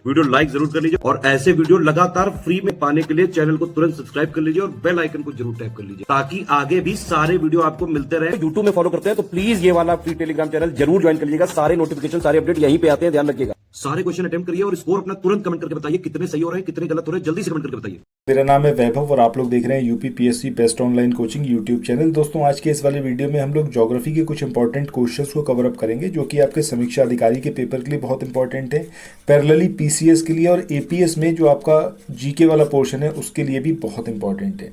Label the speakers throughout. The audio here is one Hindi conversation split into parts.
Speaker 1: वीडियो लाइक जरूर कर लीजिए और ऐसे वीडियो लगातार फ्री में पाने के लिए चैनल को तुरंत सब्सक्राइब कर लीजिए और बेल आइकन को जरूर टैप कर लीजिए ताकि आगे भी सारे वीडियो आपको मिलते रहे। यूट्यूब में फॉलो करते हैं तो प्लीज ये वाला फ्री टेलीग्राम चैनल जरूर ज्वाइन कर लीजिएगा। सारे नोटिफिकेशन सारे अपडेट यहीं पे आते हैं, ध्यान रखिएगा। सारे क्वेश्चन अटेम्प्ट करिए और स्कोर अपना तुरंत कमेंट करके बताइए कितने सही हो रहे हैं कितने गलत हो रहे हैं, जल्दी से कमेंट करके बताइए।
Speaker 2: मेरा नाम है वैभव और आप लोग देख रहे हैं UP PSC best online coaching YouTube channel. दोस्तों आज के इस वाले वीडियो में हम लोग ज्योग्राफी के कुछ इंपॉर्टेंट क्वेश्चंस को कवर अप करेंगे जो कि आपके समीक्षा अधिकारी के पेपर के लिए बहुत इंपॉर्टेंट है, पैरेलली पीसीएस के लिए और एपीएस में जो आपका जीके वाला पोर्शन है उसके लिए भी बहुत इंपॉर्टेंट है।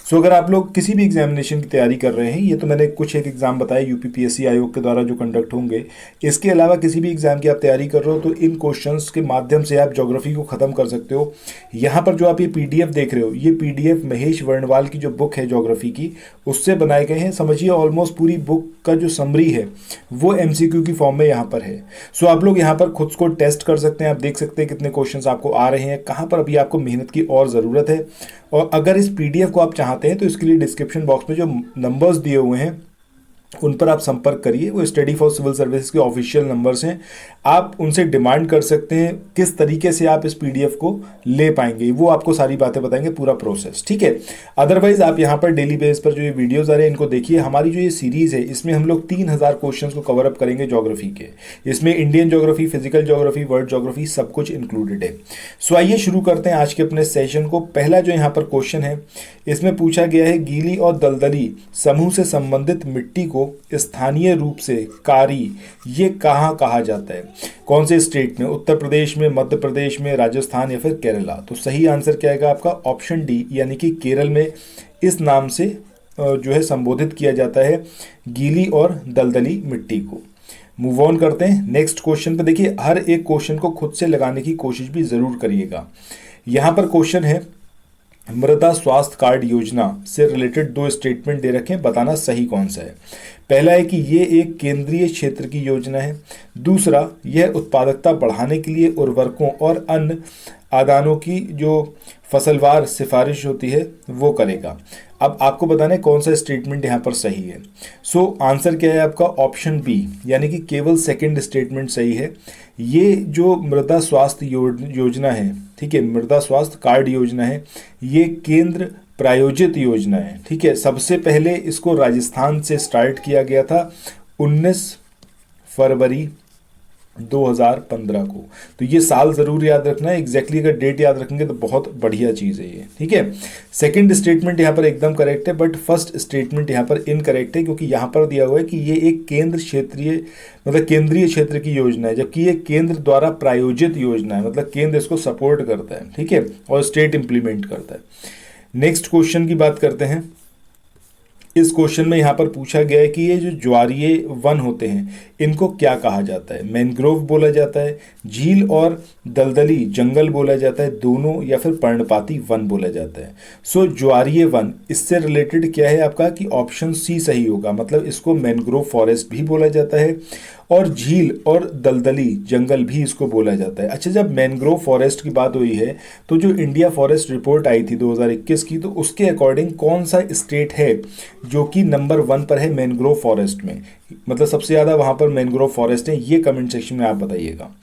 Speaker 2: सो अगर आप लोग किसी भी एग्जामिनेशन की तैयारी कर रहे हैं, ये तो मैंने कुछ एक एग्जाम बताए यूपी पीएससी आयोग के द्वारा जो कंडक्ट होंगे, इसके अलावा किसी भी एग्जाम की आप तैयारी कर रहे हो तो इन क्वेश्चंस के माध्यम से आप ज्योग्राफी को खत्म कर सकते हो। यहाँ पर जो आप ये पीडीएफ देख रहे हो, ये पीडीएफ महेश वर्णवाल की जो बुक है ज्योग्राफी की, उससे बनाए गए हैं। समझिए ऑलमोस्ट पूरी बुक का जो समरी है वो एमसीक्यू की फॉर्म में यहाँ पर है। सो आप लोग यहाँ पर खुद को टेस्ट कर सकते हैं, आप देख सकते हैं कितने क्वेश्चंस आपको आ रहे हैं, कहाँ पर अभी आपको मेहनत की और ज़रूरत है। और अगर इस पीडीएफ को आप चाहते हैं तो इसके लिए डिस्क्रिप्शन बॉक्स में जो नंबर्स दिए हुए हैं उन पर आप संपर्क करिए। वो स्टडी फॉर सिविल सर्विसेज के ऑफिशियल नंबर्स हैं, आप उनसे डिमांड कर सकते हैं किस तरीके से आप इस पीडीएफ को ले पाएंगे, वो आपको सारी बातें बताएंगे, पूरा प्रोसेस, ठीक है। अदरवाइज आप यहाँ पर डेली बेस पर जो ये वीडियोस आ रहे हैं इनको देखिए। हमारी जो ये सीरीज है इसमें हम लोग 3000 क्वेश्चन को कवर अप करेंगे ज्योग्राफी के। इसमें Indian geography, physical geography, world geography सब कुछ इंक्लूडेड है। सो आइए शुरू करते हैं आज के अपने सेशन को। पहला जो यहाँ पर क्वेश्चन है इसमें पूछा गया है, गीली और दलदली समूह से संबंधित मिट्टी को स्थानीय रूप से कारी ये कहाँ कहा जाता है? कौन से स्टेट में? उत्तर प्रदेश में, मध्य प्रदेश में, राजस्थान या फिर केरला? तो सही आंसर क्या आएगा आपका? ऑप्शन डी, यानी कि केरल में इस नाम से जो है संबोधित किया जाता है गीली और दलदली मिट्टी को। मूव ऑन करते हैं नेक्स्ट क्वेश्चन पे। देखिए हर एक क्वेश्चन को खुद से लगाने की कोशिश भी जरूर करिएगा। यहाँ पर क्वेश्चन है, मृदा स्वास्थ्य कार्ड योजना से रिलेटेड 2 स्टेटमेंट दे रखे हैं, बताना सही कौन सा है। पहला है कि ये एक केंद्रीय क्षेत्र की योजना है। दूसरा, यह उत्पादकता बढ़ाने के लिए उर्वरकों और अन्य आदानों की जो फसलवार सिफारिश होती है वो करेगा। अब आपको बताना है कौन सा स्टेटमेंट यहाँ पर सही है। सो आंसर क्या है आपका? ऑप्शन बी, यानी कि केवल सेकंड स्टेटमेंट सही है। ये जो मृदा स्वास्थ्य योजना है, ठीक है, मृदा स्वास्थ्य कार्ड योजना है, ये केंद्र प्रायोजित योजना है, ठीक है। सबसे पहले इसको राजस्थान से स्टार्ट किया गया था 19 फरवरी 2015 को। तो ये साल जरूर याद रखना है, एग्जैक्टली अगर डेट याद रखेंगे तो बहुत बढ़िया चीज़ है ये, ठीक है। सेकंड स्टेटमेंट यहाँ पर एकदम करेक्ट है, बट फर्स्ट स्टेटमेंट यहाँ पर इनकरेक्ट है क्योंकि यहाँ पर दिया हुआ है कि ये एक केंद्र क्षेत्रीय मतलब केंद्रीय क्षेत्र की योजना है, जबकि ये केंद्र द्वारा प्रायोजित योजना है, मतलब केंद्र इसको सपोर्ट करता है, ठीक है, और स्टेट इंप्लीमेंट करता है। नेक्स्ट क्वेश्चन की बात करते हैं। इस क्वेश्चन में यहाँ पर पूछा गया है कि ये जो ज्वारीय वन होते हैं इनको क्या कहा जाता है? मैनग्रोव बोला जाता है, झील और दलदली जंगल बोला जाता है, दोनों, या फिर पर्णपाती वन बोला जाता है। सो ज्वारीय वन इससे रिलेटेड क्या है आपका कि ऑप्शन सी सही होगा, मतलब इसको मैनग्रोव फॉरेस्ट भी बोला जाता है और झील और दलदली जंगल भी इसको बोला जाता है। अच्छा, जब मैनग्रोव फॉरेस्ट की बात हुई है तो जो इंडिया फॉरेस्ट रिपोर्ट आई थी 2021 की, तो उसके अकॉर्डिंग कौन सा स्टेट है जो कि नंबर 1 पर है मैनग्रोव फॉरेस्ट में, मतलब सबसे ज़्यादा वहाँ पर मैनग्रोव फॉरेस्ट है? ये कमेंट सेक्शन में आप बताइएगा।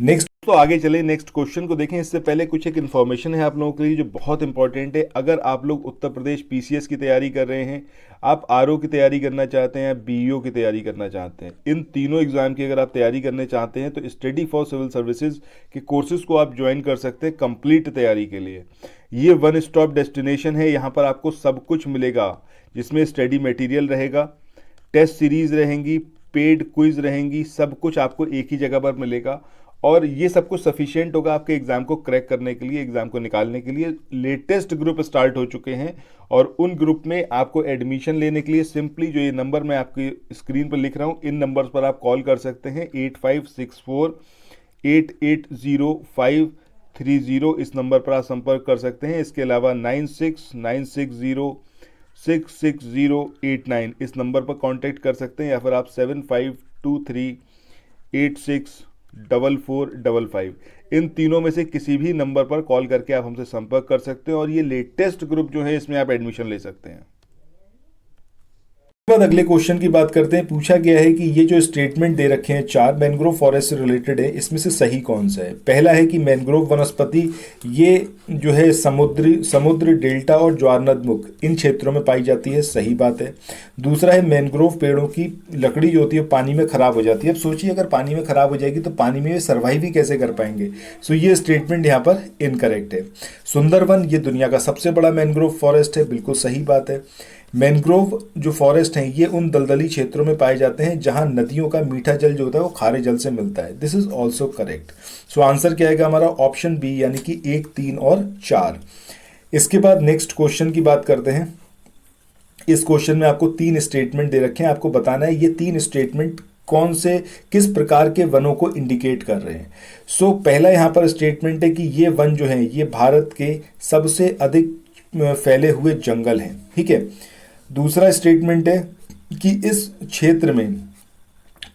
Speaker 2: नेक्स्ट
Speaker 3: तो आगे चले नेक्स्ट क्वेश्चन को देखें। इससे पहले कुछ एक इन्फॉर्मेशन है आप लोगों के लिए जो बहुत इंपॉर्टेंट है। अगर आप लोग उत्तर प्रदेश पीसीएस की तैयारी कर रहे हैं, आप आरओ की तैयारी करना चाहते हैं, बीईओ की तैयारी करना चाहते हैं, इन तीनों एग्जाम की अगर आप तैयारी करने चाहते हैं तो स्टडी फॉर सिविल सर्विसेज के कोर्सेज को आप ज्वाइन कर सकते हैं कंप्लीट तैयारी के लिए। ये वन स्टॉप डेस्टिनेशन है, यहाँ पर आपको सब कुछ मिलेगा, जिसमें स्टडी मटेरियल रहेगा, टेस्ट सीरीज रहेंगी, पेड क्विज रहेंगी, सब कुछ आपको एक ही जगह पर मिलेगा। और ये सब कुछ सफिशिएंट होगा आपके एग्जाम को क्रैक करने के लिए, एग्जाम को निकालने के लिए। लेटेस्ट ग्रुप स्टार्ट हो चुके हैं और उन ग्रुप में आपको एडमिशन लेने के लिए सिंपली जो ये नंबर मैं आपकी स्क्रीन पर लिख रहा हूँ, इन नंबर्स पर आप कॉल कर सकते हैं। 8564880530, इस नंबर पर आप संपर्क कर सकते हैं। इसके अलावा 9696066089 इस नंबर पर कांटेक्ट कर सकते हैं, या फिर आप 7523864455 इन तीनों में से किसी भी नंबर पर कॉल करके आप हमसे संपर्क कर सकते हैं और ये लेटेस्ट ग्रुप जो है इसमें आप एडमिशन ले सकते हैं।
Speaker 2: बाद अगले क्वेश्चन की बात करते हैं। पूछा गया है कि ये जो स्टेटमेंट दे रखे हैं चार मैंग्रोव फॉरेस्ट से रिलेटेड है, इसमें से सही कौन सा है। पहला है कि मैंग्रोव वनस्पति ये जो है समुद्र डेल्टा और ज्वारनदमुख इन क्षेत्रों में पाई जाती है, सही बात है। दूसरा है मैंग्रोव पेड़ों की लकड़ी जो होती है पानी में खराब हो जाती है। अब सोचिए अगर पानी में खराब हो जाएगी तो पानी में सर्वाइव ही कैसे कर पाएंगे। सो ये स्टेटमेंट यहाँ पर इनकरेक्ट है। सुंदरवन ये दुनिया का सबसे बड़ा मैंग्रोव फॉरेस्ट है, बिल्कुल सही बात है। मैंग्रोव जो फॉरेस्ट हैं ये उन दलदली क्षेत्रों में पाए जाते हैं जहां नदियों का मीठा जल जो होता है वो खारे जल से मिलता है। This is also correct. So answer क्या आएगा हमारा ऑप्शन बी, यानी कि 1, 3 और 4। इसके बाद नेक्स्ट क्वेश्चन की बात करते हैं। इस क्वेश्चन में आपको 3 स्टेटमेंट दे रखे हैं, आपको बताना है ये 3 स्टेटमेंट कौन से किस प्रकार के वनों को इंडिकेट कर रहे हैं। सो पहला यहाँ पर स्टेटमेंट है कि ये वन जो है ये भारत के सबसे अधिक फैले हुए जंगल हैं, ठीक है। दूसरा स्टेटमेंट है कि इस क्षेत्र में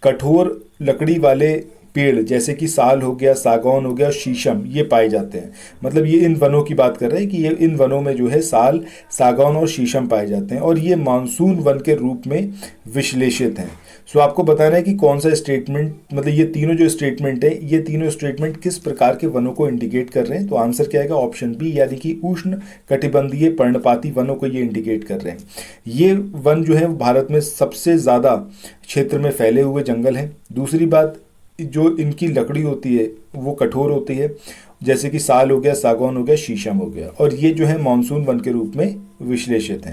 Speaker 2: कठोर लकड़ी वाले पेड़ जैसे कि साल हो गया, सागौन हो गया, शीशम ये पाए जाते हैं। मतलब ये इन वनों की बात कर रहे हैं कि ये इन वनों में जो है साल, सागौन और शीशम पाए जाते हैं और ये मानसून वन के रूप में विश्लेषित हैं। सो आपको बताना है कि कौन सा स्टेटमेंट, मतलब ये तीनों जो स्टेटमेंट है ये तीनों स्टेटमेंट किस प्रकार के वनों को इंडिकेट कर रहे हैं। तो आंसर क्या आएगा ऑप्शन बी, यानी कि उष्ण कटिबंधीय पर्णपाती वनों को ये इंडिकेट कर रहे हैं। ये वन जो है भारत में सबसे ज़्यादा क्षेत्र में फैले हुए जंगल हैं। दूसरी बात, जो इनकी लकड़ी होती है वो कठोर होती है, जैसे कि साल हो गया, सागौन हो गया, शीशम हो गया, और ये जो है मानसून वन के रूप में विशेषित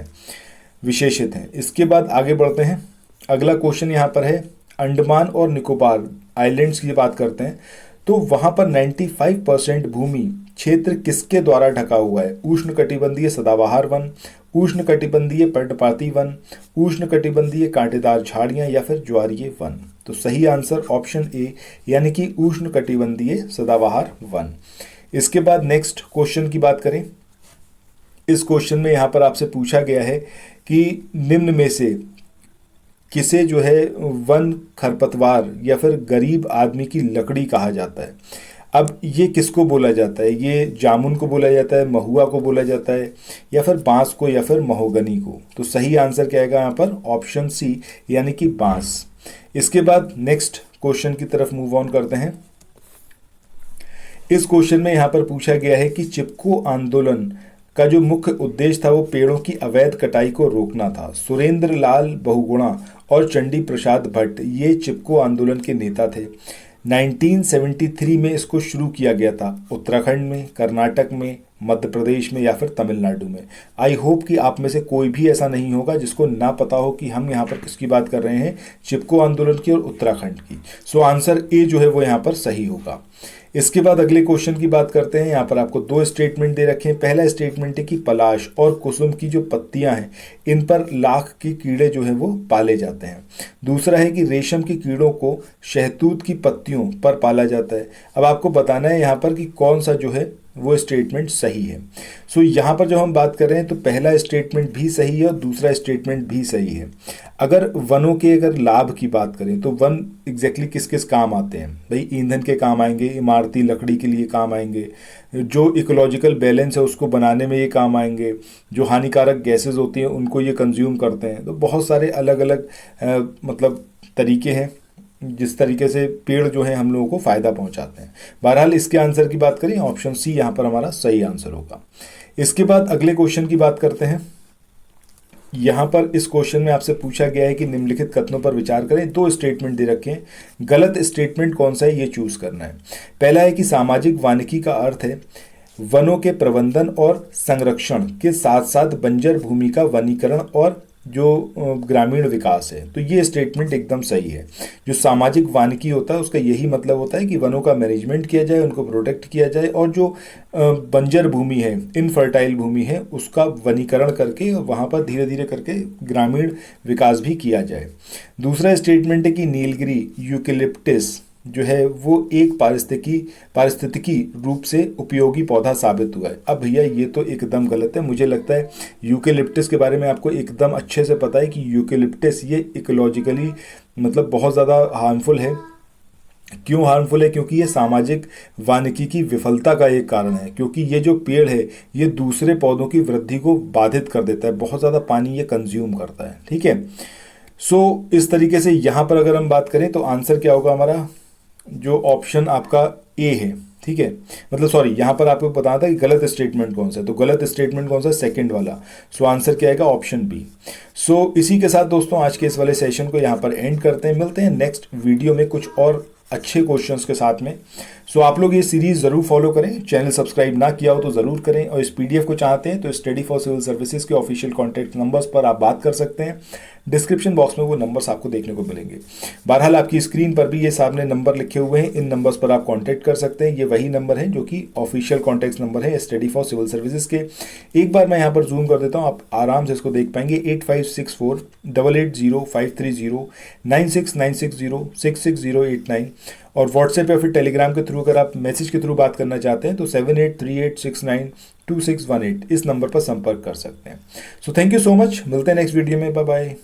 Speaker 2: हैं। इसके बाद आगे बढ़ते हैं। अगला क्वेश्चन यहाँ पर है अंडमान और निकोबार आइलैंड्स की बात करते हैं। तो वहाँ पर 95% भूमि क्षेत्र किसके द्वारा ढका हुआ है। उष्ण कटिबंधीय सदाबहार वन, उष्ण कटिबंधीय पर्णपाती वन, उष्ण कटिबंधीय कांटेदार झाड़ियाँ या फिर ज्वारीय वन। तो सही आंसर ऑप्शन ए, यानी कि उष्ण कटिबंधीय सदाबहार वन। इसके बाद नेक्स्ट क्वेश्चन की बात करें। इस क्वेश्चन में यहाँ पर आपसे पूछा गया है कि निम्न में से किसे जो है वन खरपतवार या फिर गरीब आदमी की लकड़ी कहा जाता है। अब ये किसको बोला जाता है, ये जामुन को बोला जाता है, महुआ को बोला जाता है, या फिर बांस को, या फिर महोगनी को। तो सही आंसर क्या आएगा यहाँ पर ऑप्शन सी, यानी कि बांस। इसके बाद नेक्स्ट क्वेश्चन की तरफ मूव ऑन करते हैं। इस क्वेश्चन में यहाँ पर पूछा गया है कि चिपको आंदोलन का जो मुख्य उद्देश्य था वो पेड़ों की अवैध कटाई को रोकना था। सुरेंद्र लाल बहुगुणा और चंडी प्रसाद भट्ट ये चिपको आंदोलन के नेता थे। 1973 में इसको शुरू किया गया था। उत्तराखंड में, कर्नाटक में, मध्य प्रदेश में या फिर तमिलनाडु में। आई होप कि आप में से कोई भी ऐसा नहीं होगा जिसको ना पता हो कि हम यहाँ पर किसकी बात कर रहे हैं, चिपको आंदोलन की और उत्तराखंड की। सो आंसर ए जो है वो यहाँ पर सही होगा। इसके बाद अगले क्वेश्चन की बात करते हैं। यहाँ पर आपको 2 स्टेटमेंट दे रखे हैं। पहला स्टेटमेंट है कि पलाश और कुसुम की जो पत्तियां हैं इन पर लाख के कीड़े जो है वो पाले जाते हैं। दूसरा है कि रेशम के कीड़ों को शहतूत की पत्तियों पर पाला जाता है। अब आपको बताना है यहाँ पर कि कौन सा जो है वो स्टेटमेंट सही है। सो यहाँ पर जब हम बात कर रहे हैं तो पहला स्टेटमेंट भी सही है और दूसरा स्टेटमेंट भी सही है। अगर वनों के अगर लाभ की बात करें तो वन एग्जैक्टली किस किस काम आते हैं भाई, ईंधन के काम आएंगे, इमारती लकड़ी के लिए काम आएंगे, जो इकोलॉजिकल बैलेंस है उसको बनाने में ये काम आएंगे, जो हानिकारक गैसेस होती हैं उनको ये कंज्यूम करते हैं। तो बहुत सारे अलग अलग मतलब तरीके हैं जिस तरीके से पेड़ जो है हम लोगों को फ़ायदा पहुंचाते हैं। बहरहाल इसके आंसर की बात करें ऑप्शन सी यहाँ पर हमारा सही आंसर होगा। इसके बाद अगले क्वेश्चन की बात करते हैं। यहाँ पर इस क्वेश्चन में आपसे पूछा गया है कि निम्नलिखित कथनों पर विचार करें। 2 स्टेटमेंट दे रखे हैं, गलत स्टेटमेंट कौन सा है ये चूज करना है। पहला है कि सामाजिक वानिकी का अर्थ है वनों के प्रबंधन और संरक्षण के साथ साथ बंजर भूमि का वनीकरण और जो ग्रामीण विकास है। तो ये स्टेटमेंट एकदम सही है। जो सामाजिक वानिकी होता है उसका यही मतलब होता है कि वनों का मैनेजमेंट किया जाए, उनको प्रोटेक्ट किया जाए और जो बंजर भूमि है, इनफर्टाइल भूमि है, उसका वनीकरण करके वहाँ पर धीरे धीरे करके ग्रामीण विकास भी किया जाए। दूसरा स्टेटमेंट है कि नीलगिरी यूकेलिप्टिस जो है वो एक पारिस्थितिकी रूप से उपयोगी पौधा साबित हुआ है। अब भैया ये तो एकदम गलत है। मुझे लगता है यूकेलिप्टिस के बारे में आपको एकदम अच्छे से पता है कि यूकेलिप्टिस ये इकोलॉजिकली मतलब बहुत ज़्यादा हार्मफुल है। क्यों हार्मफुल है? क्योंकि ये सामाजिक वानिकी की विफलता का एक कारण है, क्योंकि ये जो पेड़ है ये दूसरे पौधों की वृद्धि को बाधित कर देता है, बहुत ज़्यादा पानी ये कंज्यूम करता है। ठीक है, सो इस तरीके से यहाँ पर अगर हम बात करें तो आंसर क्या होगा हमारा, जो ऑप्शन आपका ए है, ठीक है, मतलब सॉरी, यहाँ पर आपको बताना था कि गलत स्टेटमेंट कौन सा है, तो गलत स्टेटमेंट कौन सा, सेकंड वाला। सो आंसर क्या आएगा, ऑप्शन बी। सो इसी के साथ दोस्तों आज के इस वाले सेशन को यहाँ पर एंड करते हैं। मिलते हैं नेक्स्ट वीडियो में कुछ और अच्छे क्वेश्चंस के साथ में। सो आप लोग ये सीरीज ज़रूर फॉलो करें, चैनल सब्सक्राइब ना किया हो तो ज़रूर करें, और इस पीडीएफ को चाहते हैं तो स्टडी फॉर सिविल सर्विसेज के ऑफिशियल कॉन्टैक्ट नंबर्स पर आप बात कर सकते हैं। डिस्क्रिप्शन बॉक्स में वो नंबर्स आपको देखने को मिलेंगे। बहरहाल आपकी स्क्रीन पर भी ये सामने नंबर लिखे हुए हैं, इन नंबर्स पर आप कॉन्टैक्ट कर सकते हैं। ये वही नंबर है जो कि ऑफिशियल कॉन्टैक्ट नंबर है स्टडी फॉर सिविल सर्विसेज के। एक बार मैं यहाँ पर जूम कर देता हूँ, आप आराम से इसको देख पाएंगे। 85648805309696066089, और व्हाट्सएप या फिर टेलीग्राम के थ्रू अगर आप मैसेज के थ्रू बात करना चाहते हैं तो 7838692618 इस नंबर पर संपर्क कर सकते हैं। So thank you so much, मिलते हैं नेक्स्ट वीडियो में, बाय बाय।